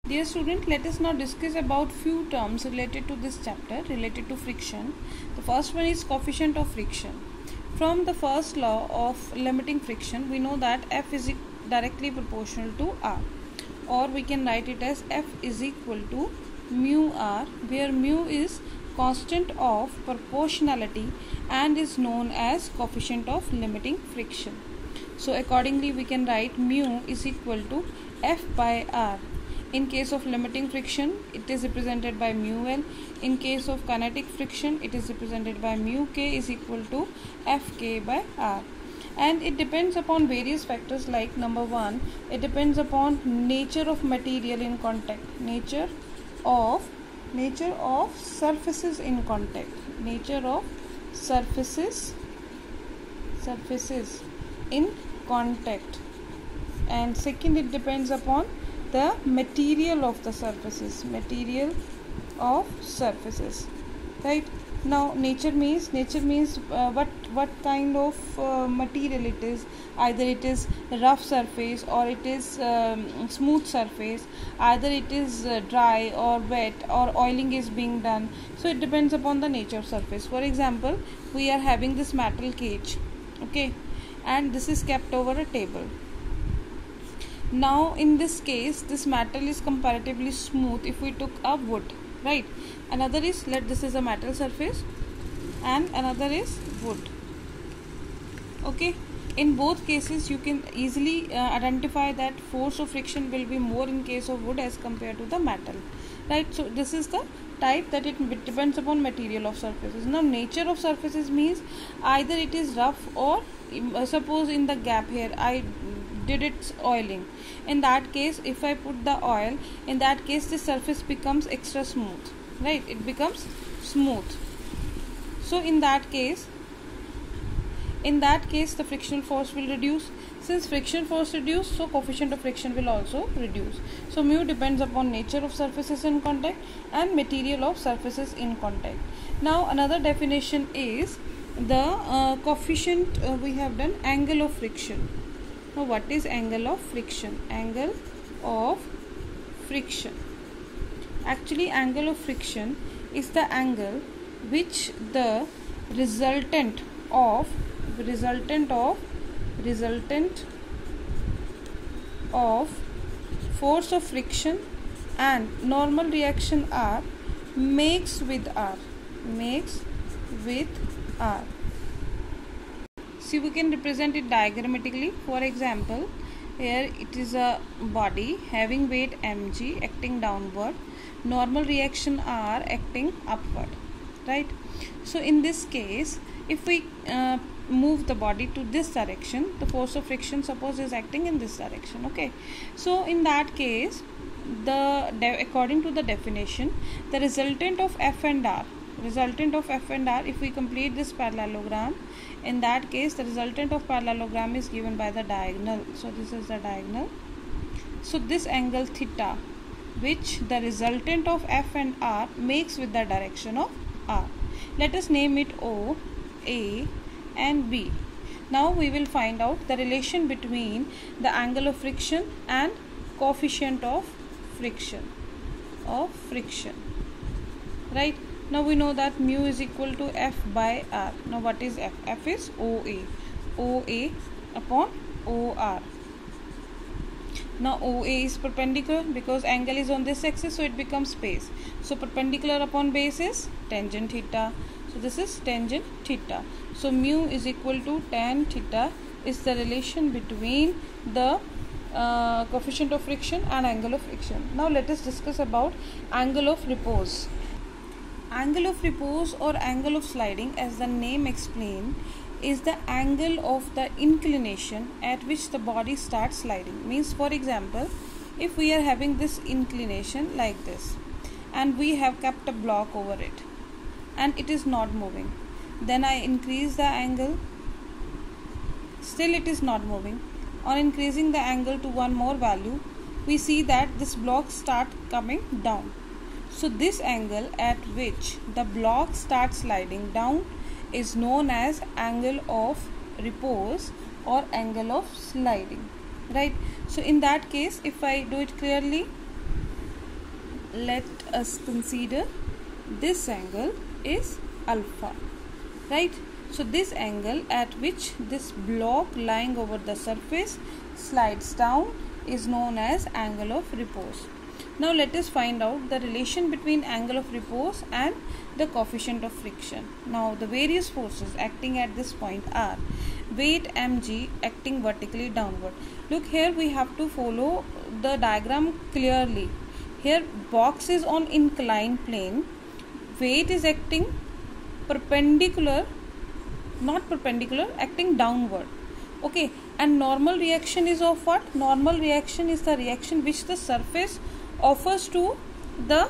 Dear student, let us now discuss about few terms related to this chapter related to friction. The first one is coefficient of friction. From the first law of limiting friction, we know that F is directly proportional to R, or we can write it as F is equal to mu R, where mu is constant of proportionality and is known as coefficient of limiting friction. So accordingly we can write mu is equal to F by R. In case of limiting friction, it is represented by mu L. In case of kinetic friction, it is represented by mu K is equal to Fk by R. And it depends upon various factors like number 1, it depends upon nature of material in contact, nature of surfaces in contact, nature of surfaces in contact. And second, it depends upon the material of the surfaces, right? Now nature means what kind of material it is. Either it is rough surface or it is smooth surface, either it is dry or wet or oiling is being done. So it depends upon the nature of surface. For example, we are having this metal cage, okay, and this is kept over a table. Now in this case, this metal is comparatively smooth if we took a wood, right? Another is, this is a metal surface and another is wood, okay. In both cases you can easily identify that force of friction will be more in case of wood as compared to the metal, right? So this is the type that it depends upon material of surfaces. Now nature of surfaces means either it is rough or suppose in the gap here I did its oiling. In that case, if I put the oil, in that case the surface becomes extra smooth, right? It becomes smooth. So in that case the frictional force will reduce. Since friction force reduce, so coefficient of friction will also reduce. So mu depends upon nature of surfaces in contact and material of surfaces in contact. Now another definition is the coefficient, we have done angle of friction. Now what is angle of friction? Angle of friction. Actually, angle of friction is the angle which the resultant of force of friction and normal reaction R makes with R. See, we can represent it diagrammatically. For example, here it is a body having weight mg acting downward, normal reaction R acting upward, right? So in this case, if we move the body to this direction, the force of friction suppose is acting in this direction, okay. So in that case, according to the definition, the resultant of F and R, if we complete this parallelogram, in that case the resultant of parallelogram is given by the diagonal. So this is the diagonal. So this angle theta, which the resultant of F and R makes with the direction of R, let us name it O, A and B. Now we will find out the relation between the angle of friction and coefficient of friction, right? Now we know that mu is equal to F by R. Now what is F? F is OA upon OR. Now OA is perpendicular because angle is on this axis, so it becomes base. So perpendicular upon base is tangent theta. So this is tangent theta. So mu is equal to tan theta is the relation between the coefficient of friction and angle of friction. Now let us discuss about angle of repose. Angle of repose or angle of sliding, as the name explains, is the angle of the inclination at which the body starts sliding. Means, for example, if we are having this inclination like this and we have kept a block over it and it is not moving, then I increase the angle, still it is not moving. On increasing the angle to one more value, we see that this block start coming down. So this angle at which the block starts sliding down is known as angle of repose or angle of sliding, right? So in that case, if I do it clearly, let us consider this angle is alpha, right? So this angle at which this block lying over the surface slides down is known as angle of repose. Now let us find out the relation between angle of repose and the coefficient of friction. Now the various forces acting at this point are weight mg acting vertically downward. Look, here we have to follow the diagram clearly. Here box is on inclined plane, weight is acting perpendicular, not perpendicular, acting downward. Okay, and normal reaction is of what? Normal reaction is the reaction which the surface offers to the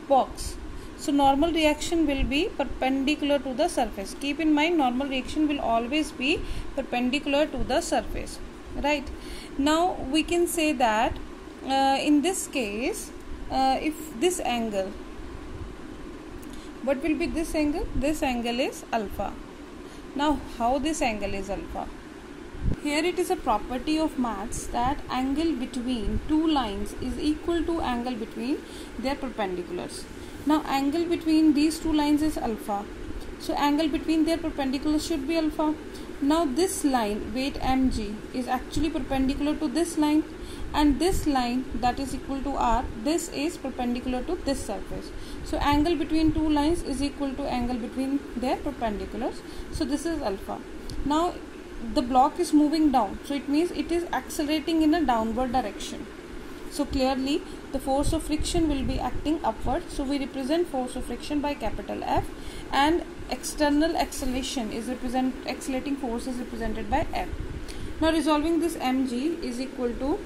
box. So normal reaction will be perpendicular to the surface. Keep in mind, normal reaction will always be perpendicular to the surface, right? Now we can say that in this case, if this angle, what will be this angle? This angle is alpha. Now how this angle is alpha? Here it is a property of maths that angle between two lines is equal to angle between their perpendiculars. Now angle between these two lines is alpha. So angle between their perpendiculars should be alpha. Now this line, weight mg, is actually perpendicular to this line, and this line, that is equal to r, this is perpendicular to this surface. So angle between two lines is equal to angle between their perpendiculars. So this is alpha. Now the block is moving down, so it means it is accelerating in a downward direction. So clearly the force of friction will be acting upward. So we represent force of friction by capital F, and external acceleration is accelerating force is represented by F. Now resolving this mg is equal to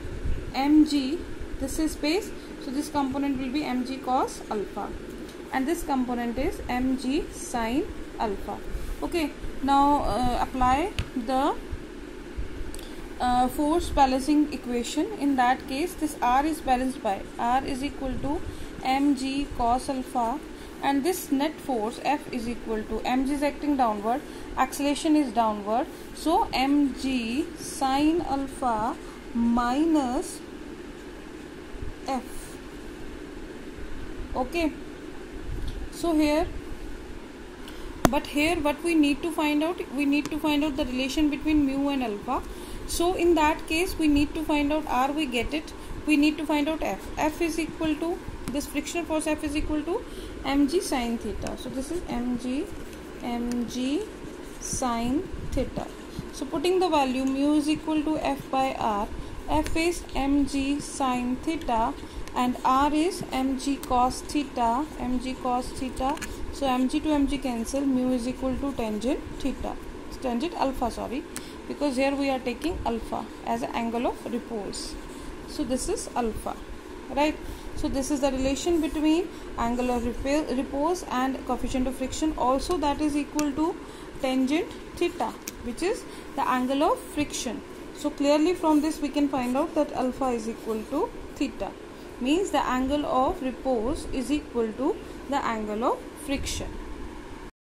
mg, this is space, so this component will be mg cos alpha, and this component is mg sin alpha. Okay, now apply the force balancing equation. In that case, this r is balanced by r is equal to mg cos alpha, and this net force F is equal to mg is acting downward, acceleration is downward, so mg sin alpha minus F. Okay, so here, but here what we need to find out, we need to find out the relation between mu and alpha. So in that case we need to find out r, we get it, we need to find out F. F is equal to, this frictional force F is equal to mg sin theta. So this is mg sin theta. So putting the value mu is equal to F by r, F is mg sin theta and r is mg cos theta, So mg to mg cancel, mu is equal to tangent theta, tangent alpha, sorry, because here we are taking alpha as an angle of repose. So this is alpha, right? So this is the relation between angle of repose and coefficient of friction. Also that is equal to tangent theta, which is the angle of friction. So clearly from this we can find out that alpha is equal to theta, means the angle of repose is equal to the angle of friction.